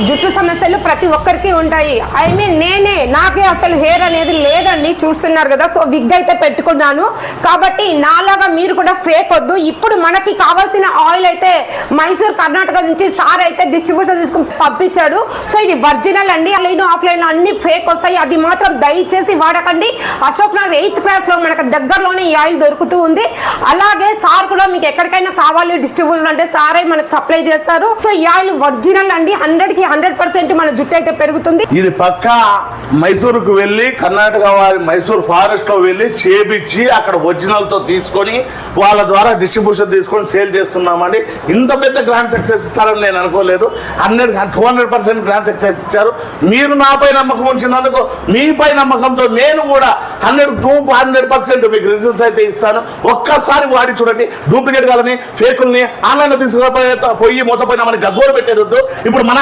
జుట్టు సమస్యలు ప్రతి ఒక్కరికి ఉంటాయి. ఐ మీన్ నాకే అసలు హెయిర్ అనేది లేదండి, చూస్తున్నారు కదా. సో విగ్ అయితే పెట్టుకున్నాను కాబట్టి నాలాగా మీరు కూడా ఫేక్ వద్దు. ఇప్పుడు మనకి కావాల్సిన ఆయిల్ అయితే మైసూర్ కర్ణాటక నుంచి సార్ అయితే డిస్ట్రిబ్యూషన్ తీసుకుని పంపించాడు. సో ఇది ఒరిజినల్ అండి. ఆన్లైన్ ఆఫ్లైన్ అన్ని ఫేక్ వస్తాయి, అది మాత్రం దయచేసి వాడకండి. అశోక్ నగర్ 8th క్లాస్ లో మనకు దగ్గరలోనే ఈ ఆయిల్ దొరుకుతూ ఉంది. అలాగే సార్ కూడా మీకు ఎక్కడికైనా కావాలి డిస్ట్రిబ్యూషన్ అంటే సారే మనకు సప్లై చేస్తారు. సో ఈ ఆయిల్ ఒరిజినల్ అండి, 100% మన జుట్టు అయితే పెరుగుతుంది. ఇది పక్కా మైసూరుకు వెళ్ళి కర్ణాటక వారి మైసూర్ ఫారెస్ట్ లో వెళ్ళి చేపించి అక్కడ ఒరిజినల్ తో తీసుకొని వాళ్ళ ద్వారా డిస్ట్రిబ్యూషన్ తీసుకొని సేల్ చేస్తున్నామండి. ఇంత పెద్ద గ్రాండ్ సక్సెస్ ఇస్తారని నేను అనుకోలేదు. 200% గ్రాండ్ సక్సెస్ ఇచ్చారు. మీరు నాపై నమ్మకం ఉంచినందుకు మీపై నమ్మకంతో నేను కూడా 100% మీకు రిజల్ట్స్ అయితే ఇస్తాను. ఒక్కసారి వాడి చూడండి. డూప్లికేట్ కాదని ఫేకుల్ని ఆన్లైన్ లో తీసుకుపోయి మోసపోయినామని గగ్గోలు పెట్టేది. ఇప్పుడు మన